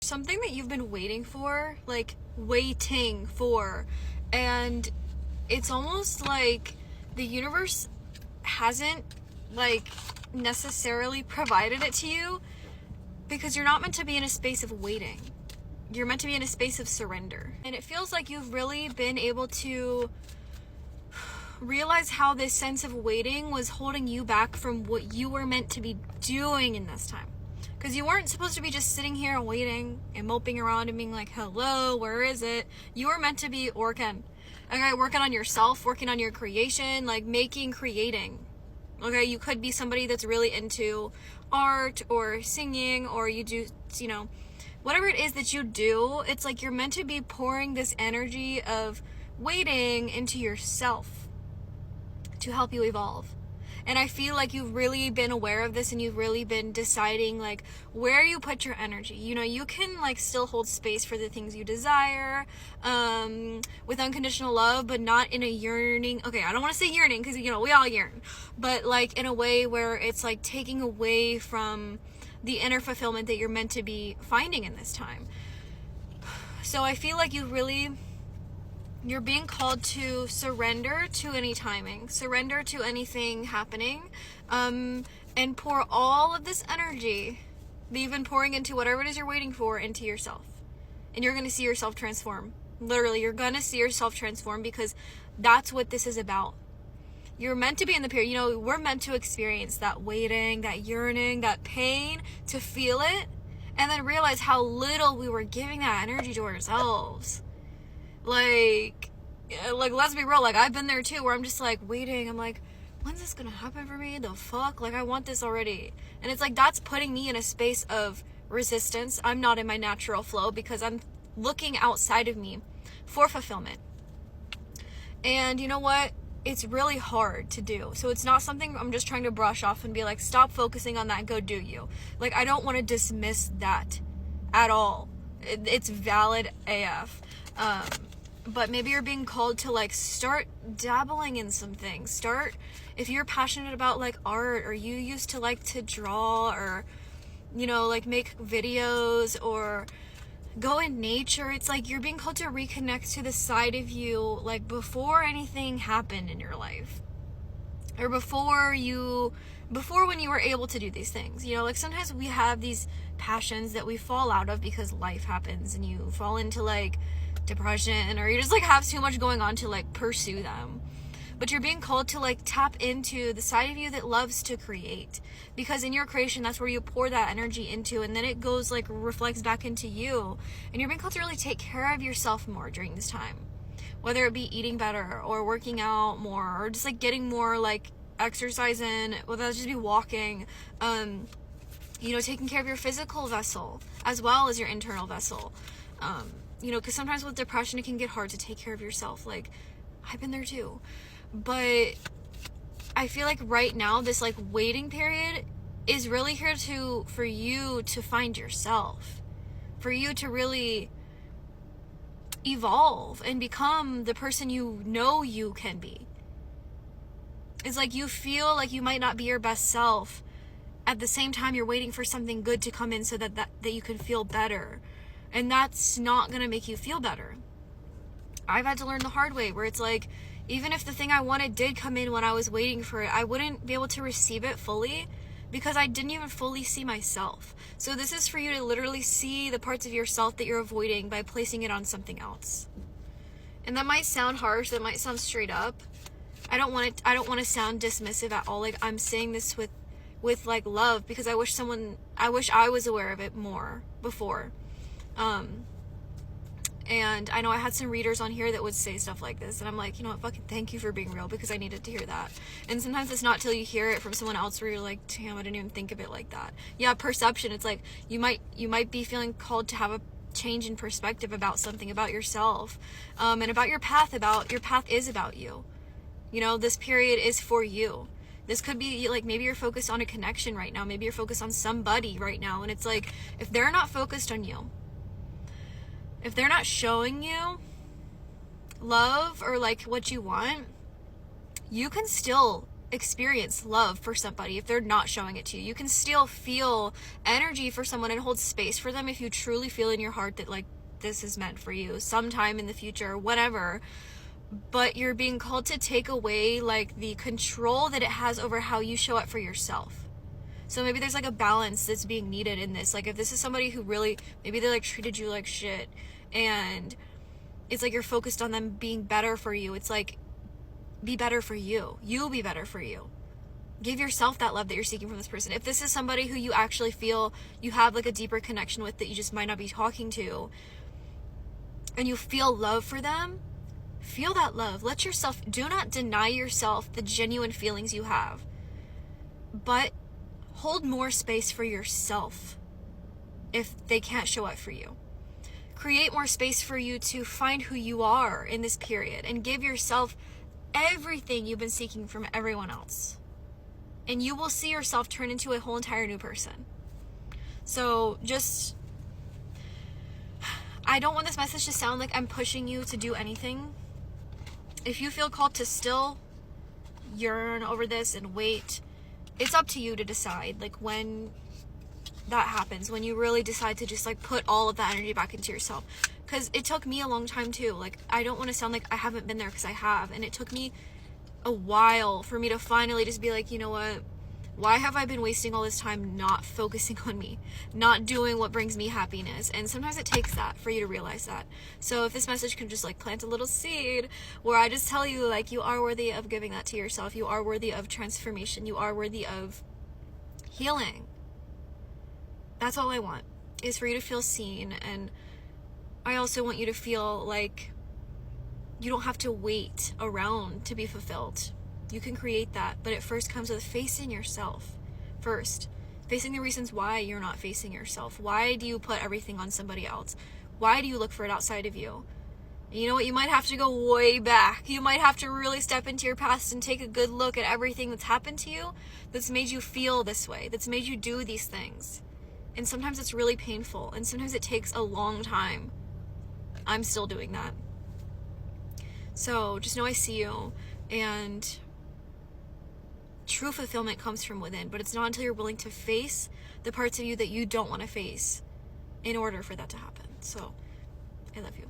something that you've been waiting for, like waiting for, and it's almost like the universe hasn't like necessarily provided it to you, because you're not meant to be in a space of waiting. You're meant to be in a space of surrender. And it feels like you've really been able to realize how this sense of waiting was holding you back from what you were meant to be doing in this time. Because you weren't supposed to be just sitting here waiting and moping around and being like, hello, where is it? You were meant to be working. Okay, working on yourself, working on your creation, like creating. Okay, you could be somebody that's really into art or singing, or you do, you know, whatever it is that you do, it's like you're meant to be pouring this energy of waiting into yourself to help you evolve. And I feel like you've really been aware of this, and you've really been deciding like where you put your energy. You know, you can like still hold space for the things you desire, with unconditional love, but not in a yearning. Okay, I don't want to say yearning, because, you know, we all yearn, but like in a way where it's like taking away from the inner fulfillment that you're meant to be finding in this time. So I feel like you're being called to surrender to any timing, surrender to anything happening, and pour all of this energy that you've been pouring into whatever it is you're waiting for into yourself. And you're going to see yourself transform. Literally, you're going to see yourself transform, because that's what this is about. You're meant to be in the period, you know, we're meant to experience that waiting, that yearning, that pain, to feel it, and then realize how little we were giving that energy to ourselves. Like let's be real, like I've been there too, where I'm just like waiting, I'm like, when's this gonna happen for me? The fuck, like I want this already. And it's like that's putting me in a space of resistance. I'm not in my natural flow, because I'm looking outside of me for fulfillment. And you know what, it's really hard to do. So it's not something I'm just trying to brush off and be like, stop focusing on that, go do you. Like I don't want to dismiss that at all. It's valid AF. But maybe you're being called to like start dabbling in some things. Start, if you're passionate about like art, or you used to like to draw, or, you know, like make videos, or go in nature. It's like you're being called to reconnect to the side of you, like before anything happened in your life, or before when you were able to do these things. You know, like sometimes we have these passions that we fall out of because life happens, and you fall into like depression, or you just like have too much going on to like pursue them. But you're being called to like tap into the side of you that loves to create, because in your creation, that's where you pour that energy into, and then it goes like reflects back into you. And you're being called to really take care of yourself more during this time, whether it be eating better, or working out more, or just like getting more like exercise in, whether that just be walking, you know, taking care of your physical vessel as well as your internal vessel. You know, because sometimes with depression, it can get hard to take care of yourself. Like, I've been there too. But I feel like right now, this like waiting period is really here for you to find yourself, for you to really evolve and become the person you know you can be. It's like you feel like you might not be your best self. At the same time, you're waiting for something good to come in so that you can feel better. And that's not going to make you feel better. I've had to learn the hard way, where it's like, even if the thing I wanted did come in when I was waiting for it, I wouldn't be able to receive it fully, because I didn't even fully see myself. So this is for you to literally see the parts of yourself that you're avoiding by placing it on something else. And that might sound harsh, that might sound straight up. I don't want to sound dismissive at all. Like, I'm saying this with like love, because I wish I was aware of it more before. And I know I had some readers on here that would say stuff like this, and I'm like, you know what, fucking thank you for being real, because I needed to hear that. And sometimes it's not till you hear it from someone else where you're like, damn, I didn't even think of it like that. Yeah, perception, it's like you might be feeling called to have a change in perspective about something, about yourself, and about your path is about you. You know, this period is for you. This could be like, maybe you're focused on a connection right now, maybe you're focused on somebody right now, and it's like, if they're not focused on you, if they're not showing you love or like what you want, you can still experience love for somebody if they're not showing it to you. You can still feel energy for someone and hold space for them if you truly feel in your heart that like this is meant for you sometime in the future, whatever. But you're being called to take away like the control that it has over how you show up for yourself. So maybe there's like a balance that's being needed in this. Like if this is somebody who really, maybe they like treated you like shit and it's like you're focused on them being better for you. It's like, be better for you. You be better for you. Give yourself that love that you're seeking from this person. If this is somebody who you actually feel you have like a deeper connection with that you just might not be talking to, and you feel love for them, feel that love. Let yourself, do not deny yourself the genuine feelings you have, but hold more space for yourself if they can't show up for you. Create more space for you to find who you are in this period and give yourself everything you've been seeking from everyone else. And you will see yourself turn into a whole entire new person. So just, I don't want this message to sound like I'm pushing you to do anything. If you feel called to still yearn over this and wait, it's up to you to decide like when that happens, when you really decide to just like put all of that energy back into yourself. Because it took me a long time too. Like I don't want to sound like I haven't been there, because I have, and it took me a while for me to finally just be like, you know what, why have I been wasting all this time not focusing on me, not doing what brings me happiness? And sometimes it takes that for you to realize that. So if this message can just like plant a little seed where I just tell you like you are worthy of giving that to yourself, you are worthy of transformation, you are worthy of healing. That's all I want, is for you to feel seen. And I also want you to feel like you don't have to wait around to be fulfilled. You can create that, but it first comes with facing yourself first. Facing the reasons why you're not facing yourself. Why do you put everything on somebody else? Why do you look for it outside of you? And you know what? You might have to go way back. You might have to really step into your past and take a good look at everything that's happened to you that's made you feel this way, that's made you do these things. And sometimes it's really painful, and sometimes it takes a long time. I'm still doing that. So just know I see you, and true fulfillment comes from within, but it's not until you're willing to face the parts of you that you don't want to face in order for that to happen. So I love you.